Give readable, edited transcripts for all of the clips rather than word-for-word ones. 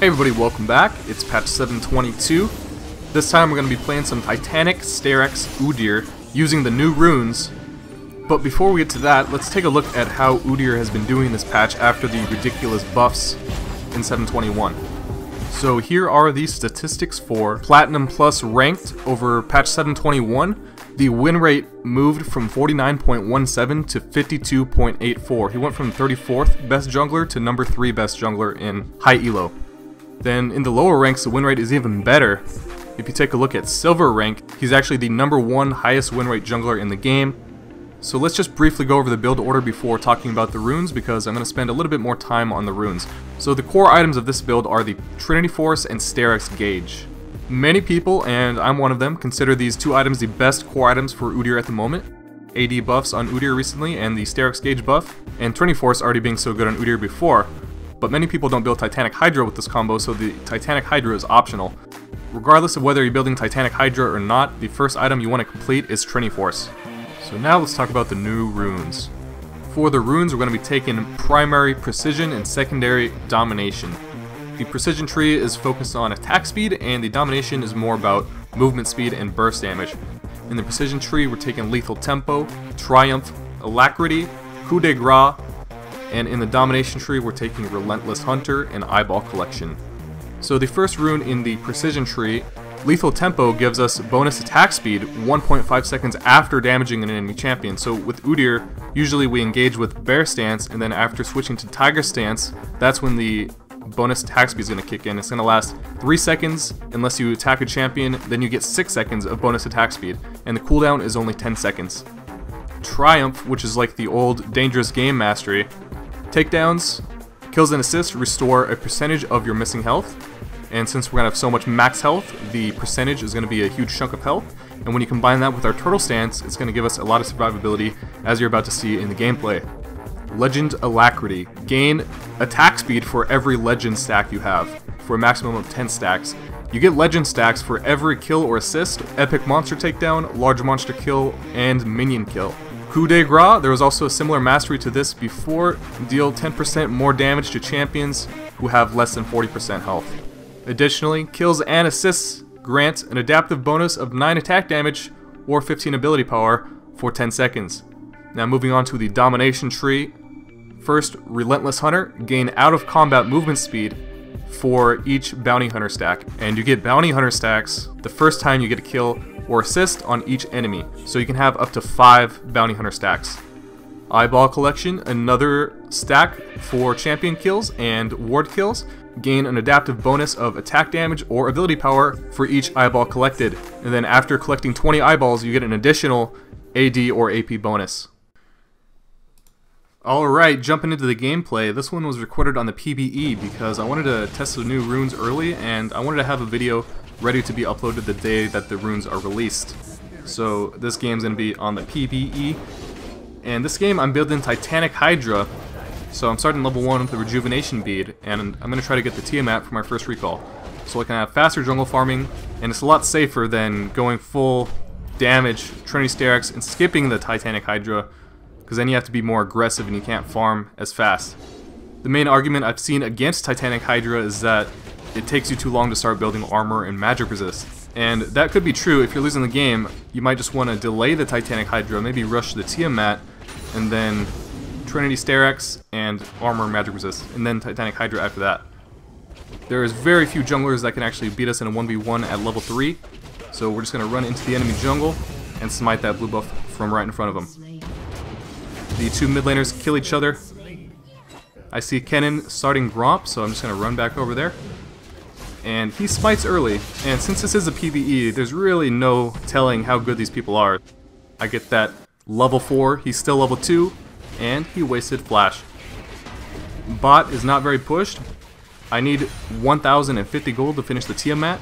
Hey everybody, welcome back. It's patch 722. This time we're going to be playing some Titanic Steraks Udyr using the new runes. But before we get to that, let's take a look at how Udyr has been doing this patch after the ridiculous buffs in 721. So here are the statistics for Platinum Plus ranked over patch 721. The win rate moved from 49.17 to 52.84. He went from 34th best jungler to number 3 best jungler in high elo. Then in the lower ranks, the win rate is even better. If you take a look at silver rank, he's actually the number 1 highest win rate jungler in the game. So let's just briefly go over the build order before talking about the runes, because I'm going to spend a little bit more time on the runes. So the core items of this build are the Trinity and Steraks gage. Many people, and I'm one of them, consider these two items the best core items for Udyr at the moment. AD buffs on Udyr recently, and the Steraks gage buff, and Trinity already being so good on Udyr before. But many people don't build Titanic Hydra with this combo, so the Titanic Hydra is optional. Regardless of whether you're building Titanic Hydra or not, the first item you want to complete is Trinity. So now let's talk about the new runes. For the runes, we're going to be taking primary precision and secondary domination. The precision tree is focused on attack speed, and the domination is more about movement speed and burst damage. In the precision tree, we're taking lethal tempo, triumph, alacrity, coup de grace, and in the domination tree, we're taking relentless hunter and eyeball collection. So the first rune in the precision tree, lethal tempo, gives us bonus attack speed 1.5 seconds after damaging an enemy champion. So with Udyr, usually we engage with bear stance, and then after switching to tiger stance, that's when the bonus attack speed is going to kick in. It's going to last 3 seconds unless you attack a champion, then you get 6 seconds of bonus attack speed, and the cooldown is only 10 seconds. Triumph, which is like the old dangerous game mastery, takedowns, kills and assists restore a percentage of your missing health, and since we're going to have so much max health, the percentage is going to be a huge chunk of health, and when you combine that with our turtle stance, it's going to give us a lot of survivability, as you're about to see in the gameplay. Legend Alacrity. Gain attack speed for every legend stack you have, for a maximum of 10 stacks. You get legend stacks for every kill or assist, epic monster takedown, large monster kill, and minion kill. Coup de grace, there was also a similar mastery to this before. Deal 10% more damage to champions who have less than 40% health. Additionally, kills and assists grant an adaptive bonus of 9 attack damage or 15 ability power for 10 seconds. Now moving on to the domination tree. First, Relentless Hunter, gain out of combat movement speed for each bounty hunter stack, and you get bounty hunter stacks the first time you get a kill or assist on each enemy, so you can have up to 5 bounty hunter stacks. Eyeball collection, another stack for champion kills and ward kills, gain an adaptive bonus of attack damage or ability power for each eyeball collected, and then after collecting 20 eyeballs you get an additional AD or AP bonus. Alright, jumping into the gameplay. This one was recorded on the PBE because I wanted to test the new runes early, and I wanted to have a video ready to be uploaded the day that the runes are released. So this game's going to be on the PBE, and this game I'm building Titanic Hydra, so I'm starting level 1 with the rejuvenation bead, and I'm going to try to get the tiamat for my first recall, so I can have faster jungle farming, and it's a lot safer than going full damage Trinity Steraks and skipping the Titanic Hydra, because then you have to be more aggressive and you can't farm as fast. The main argument I've seen against Titanic Hydra is that it takes you too long to start building armor and magic resist. And that could be true. If you're losing the game, you might just want to delay the Titanic Hydra, maybe rush the tiamat, and then Trinity Steraks and armor and magic resist, and then Titanic Hydra after that. There is very few junglers that can actually beat us in a 1v1 at level 3, so we're just going to run into the enemy jungle and smite that blue buff from right in front of them. The two mid laners kill each other. I see Kennen starting Gromp, so I'm just going to run back over there. And he smites early, and since this is a PvE, there's really no telling how good these people are. I get that level 4, he's still level 2, and he wasted flash. Bot is not very pushed. I need 1,050 gold to finish the tiamat,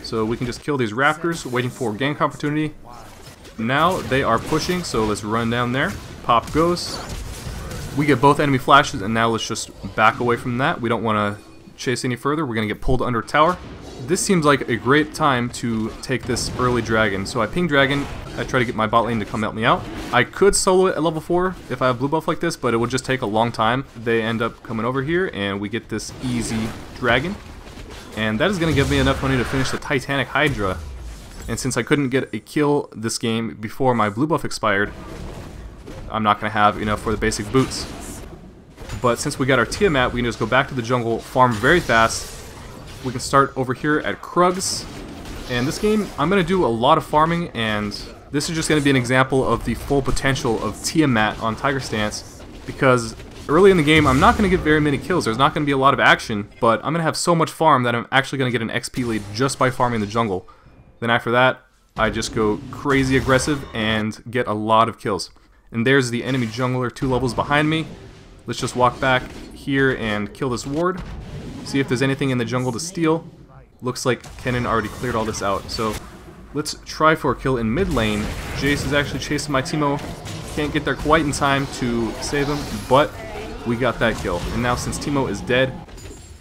so we can just kill these raptors, waiting for gank opportunity. Now they are pushing, so let's run down there. Pop goes. We get both enemy flashes, and now let's just back away from that. We don't want to chase any further. We're going to get pulled under tower. This seems like a great time to take this early dragon. So I ping dragon. I try to get my bot lane to come help me out. I could solo it at level 4 if I have blue buff like this, but it would just take a long time. They end up coming over here, and we get this easy dragon. And that is going to give me enough money to finish the Titanic Hydra. And since I couldn't get a kill this game before my blue buff expired, I'm not going to have enough for the basic boots. But since we got our tiamat, we can just go back to the jungle, farm very fast. We can start over here at Krugs. And this game, I'm going to do a lot of farming, and this is just going to be an example of the full potential of tiamat on Tiger Stance. Because early in the game, I'm not going to get very many kills. There's not going to be a lot of action, but I'm going to have so much farm that I'm actually going to get an XP lead just by farming the jungle. Then after that, I just go crazy aggressive and get a lot of kills. And there's the enemy jungler 2 levels behind me. Let's just walk back here and kill this ward. See if there's anything in the jungle to steal. Looks like Kennen already cleared all this out. So let's try for a kill in mid lane. Jace is actually chasing my Teemo. Can't get there quite in time to save him, but we got that kill. And now since Teemo is dead,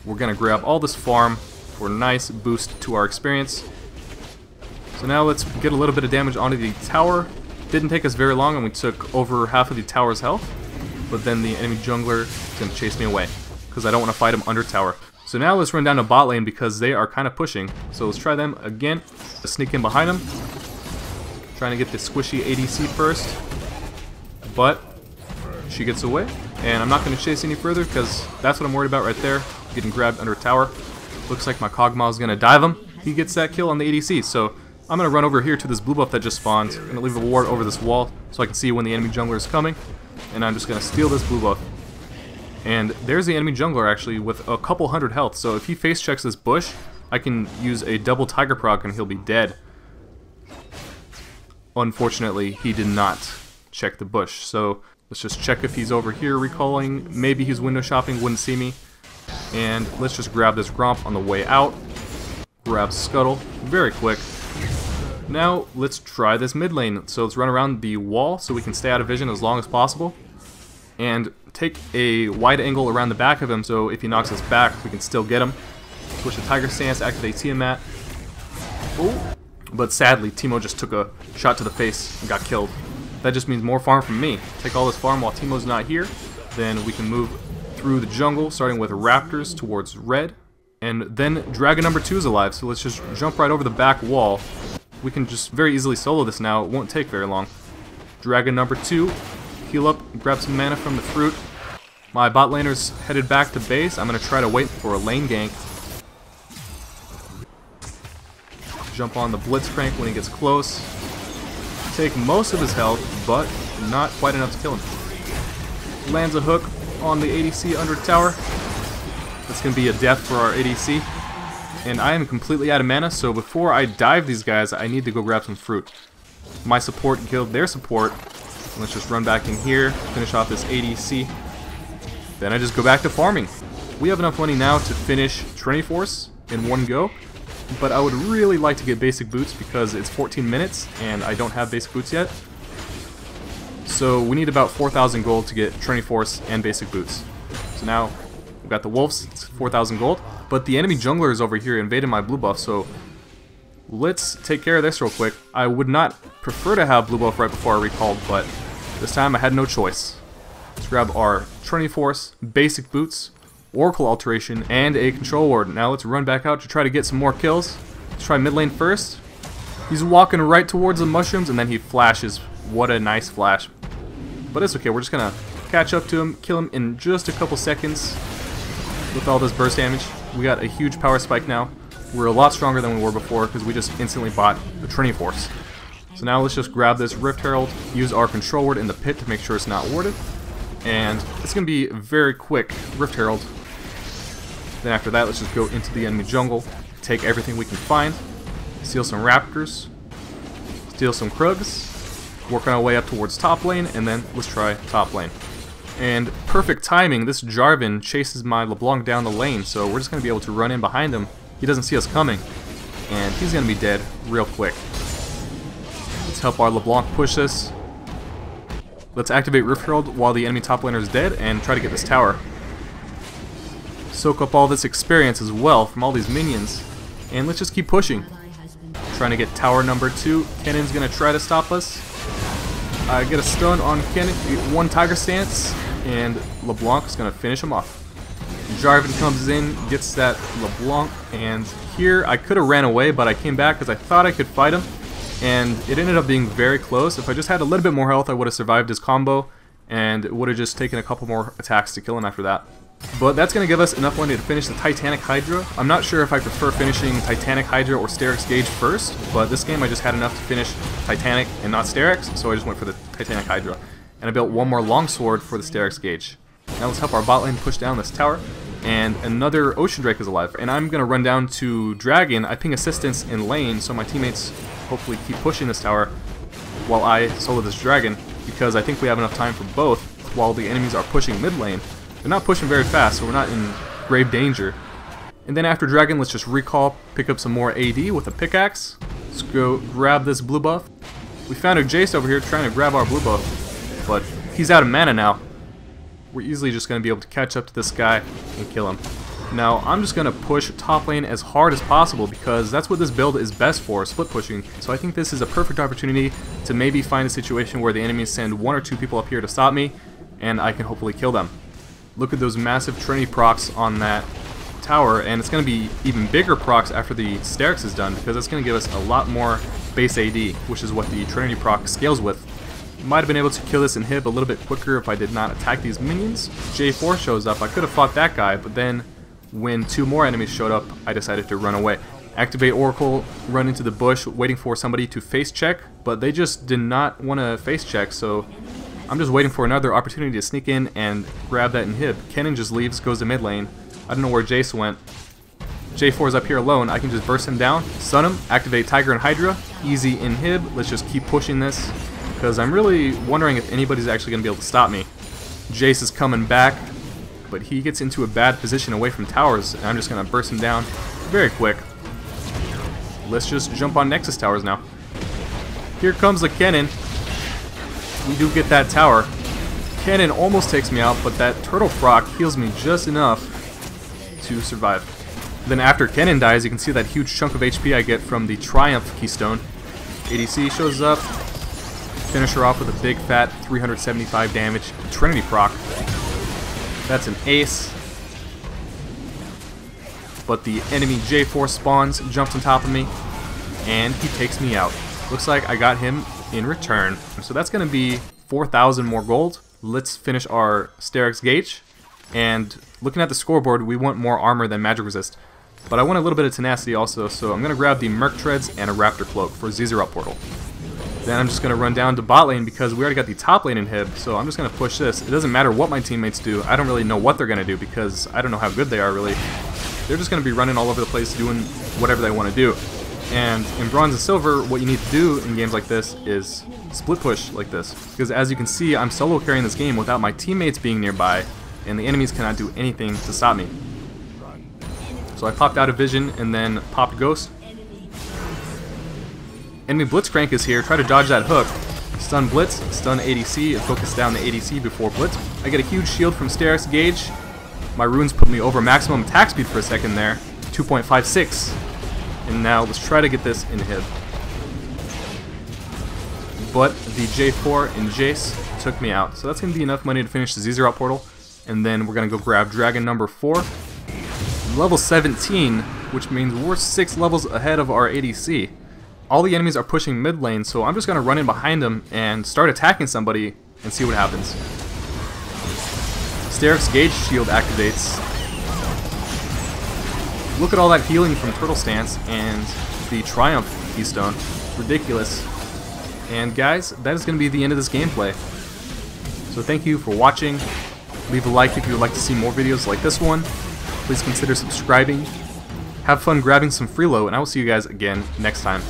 we're going to grab all this farm for a nice boost to our experience. So now let's get a little bit of damage onto the tower. Didn't take us very long, and we took over half of the tower's health. But then the enemy jungler is going to chase me away, because I don't want to fight him under tower. So now let's run down to bot lane, because they are kind of pushing. So let's try them again. Let's sneak in behind them. Trying to get the squishy ADC first. But she gets away. And I'm not going to chase any further, because that's what I'm worried about right there. Getting grabbed under tower. Looks like my Kog'Maw is going to dive him. He gets that kill on the ADC. So I'm going to run over here to this blue buff that just spawned. I'm going to leave a ward over this wall so I can see when the enemy jungler is coming. And I'm just going to steal this blue buff. And there's the enemy jungler actually with a couple hundred health. So if he face checks this bush, I can use a double tiger proc and he'll be dead. Unfortunately, he did not check the bush. So let's just check if he's over here recalling. Maybe he's window shopping, wouldn't see me. And let's just grab this Gromp on the way out. Grab Scuttle very quick. Now let's try this mid lane. So let's run around the wall so we can stay out of vision as long as possible. And take a wide angle around the back of him so if he knocks us back, we can still get him. Switch to Tiger Stance, activate Tiamat. Oh, but sadly, Teemo just took a shot to the face and got killed. That just means more farm from me. Take all this farm while Teemo's not here. Then we can move through the jungle, starting with Raptors towards red. And then Dragon number 2 is alive, so let's just jump right over the back wall. We can just very easily solo this now. It won't take very long. Dragon number 2. Heal up, grab some mana from the fruit. My bot laner's headed back to base. I'm going to try to wait for a lane gank. Jump on the Blitzcrank when he gets close. Take most of his health, but not quite enough to kill him. Lands a hook on the ADC under tower. That's going to be a death for our ADC. And I am completely out of mana, so before I dive these guys, I need to go grab some fruit. My support killed their support. Let's just run back in here, finish off this ADC. Then I just go back to farming. We have enough money now to finish Trinity Force in one go, but I would really like to get basic boots because it's 14 minutes and I don't have basic boots yet. So we need about 4,000 gold to get Trinity Force and basic boots. So now we've got the wolves, it's 4,000 gold, but the enemy jungler is over here invading my blue buff, so let's take care of this real quick. I would not prefer to have blue buff right before I recalled, but this time I had no choice. Let's grab our Trinity Force, basic boots, Oracle Alteration, and a control ward. Now let's run back out to try to get some more kills. Let's try mid lane first. He's walking right towards the mushrooms and then he flashes. What a nice flash. But it's okay, we're just gonna catch up to him, kill him in just a couple seconds with all this burst damage. We got a huge power spike now. We're a lot stronger than we were before because we just instantly bought the Trinity Force. So now let's just grab this Rift Herald, use our control ward in the pit to make sure it's not warded. And it's going to be very quick Rift Herald. Then after that, let's just go into the enemy jungle, take everything we can find, steal some Raptors, steal some Krugs, work our way up towards top lane, and then let's try top lane. And perfect timing, this Jarvan chases my LeBlanc down the lane, so we're just going to be able to run in behind him. He doesn't see us coming, and he's going to be dead real quick. Let's help our LeBlanc push this. Let's activate Rift Herald while the enemy top laner is dead and try to get this tower. Soak up all this experience as well from all these minions, and let's just keep pushing. Trying to get tower number 2. Kennen's going to try to stop us. I get a stun on Kennen, one Tiger Stance, and LeBlanc is going to finish him off. Jarvan comes in, gets that LeBlanc, and here I could have ran away, but I came back because I thought I could fight him, and it ended up being very close. If I just had a little bit more health, I would have survived his combo, and it would have just taken a couple more attacks to kill him after that. But that's going to give us enough money to finish the Titanic Hydra. I'm not sure if I prefer finishing Titanic Hydra or Steraks Gage first, but this game I just had enough to finish Titanic and not Steraks, so I just went for the Titanic Hydra. And I built one more longsword for the Steraks Gage. Now let's help our bot lane push down this tower. And another Ocean Drake is alive. And I'm going to run down to Dragon. I ping assistance in lane, so my teammates hopefully keep pushing this tower while I solo this Dragon, because I think we have enough time for both while the enemies are pushing mid lane. They're not pushing very fast, so we're not in grave danger. And then after Dragon, let's just recall, pick up some more AD with a pickaxe. Let's go grab this blue buff. We found a Jace over here trying to grab our blue buff, but he's out of mana now. We're easily just going to be able to catch up to this guy and kill him. Now, I'm just going to push top lane as hard as possible because that's what this build is best for, split pushing. So I think this is a perfect opportunity to maybe find a situation where the enemies send 1 or 2 people up here to stop me, and I can hopefully kill them. Look at those massive Trinity procs on that tower, and it's going to be even bigger procs after the Steraks is done because it's going to give us a lot more base AD, which is what the Trinity proc scales with. Might have been able to kill this inhib a little bit quicker if I did not attack these minions. J4 shows up. I could have fought that guy, but then when 2 more enemies showed up, I decided to run away. Activate Oracle, run into the bush, waiting for somebody to face check, but they just did not want to face check, so I'm just waiting for another opportunity to sneak in and grab that inhib. Kennen just leaves, goes to mid lane. I don't know where Jace went. J4 is up here alone. I can just burst him down, stun him, activate Tiger and Hydra. Easy inhib. Let's just keep pushing this because I'm really wondering if anybody's actually going to be able to stop me. Jace is coming back, but he gets into a bad position away from towers, and I'm just going to burst him down very quick. Let's just jump on Nexus towers now. Here comes the Kennen. We do get that tower. Kennen almost takes me out, but that turtle proc heals me just enough to survive. Then after Kennen dies, you can see that huge chunk of HP I get from the Triumph Keystone. ADC shows up. Finish her off with a big fat 375 damage Trinity proc. That's an ace. But the enemy J4 spawns, jumps on top of me, and he takes me out. Looks like I got him in return. So that's going to be 4,000 more gold. Let's finish our Steraks Gage. And looking at the scoreboard, we want more armor than magic resist. But I want a little bit of tenacity also, so I'm going to grab the Merc Treads and a Raptor Cloak for Zizerot Portal. Then I'm just going to run down to bot lane because we already got the top lane inhib, so I'm just going to push this. It doesn't matter what my teammates do. I don't really know what they're going to do because I don't know how good they are really. They're just going to be running all over the place doing whatever they want to do. And in Bronze and Silver, what you need to do in games like this is split push like this. Because as you can see, I'm solo carrying this game without my teammates being nearby, and the enemies cannot do anything to stop me. So I popped out of vision and then popped Ghost. Enemy Blitzcrank is here, try to dodge that hook. Stun Blitz, stun ADC, and focus down the ADC before Blitz. I get a huge shield from Steraks Gage. My runes put me over maximum attack speed for a second there, 2.56. And now let's try to get this inhib. But the J4 and Jace took me out. So that's going to be enough money to finish the Zizerot Portal. And then we're going to go grab Dragon number 4. Level 17, which means we're 6 levels ahead of our ADC. All the enemies are pushing mid lane, so I'm just going to run in behind them and start attacking somebody and see what happens. Steraks Gage shield activates. Look at all that healing from Turtle Stance and the Triumph Keystone. Ridiculous. And guys, that is going to be the end of this gameplay. So thank you for watching. Leave a like if you would like to see more videos like this one. Please consider subscribing. Have fun grabbing some freelo, and I will see you guys again next time.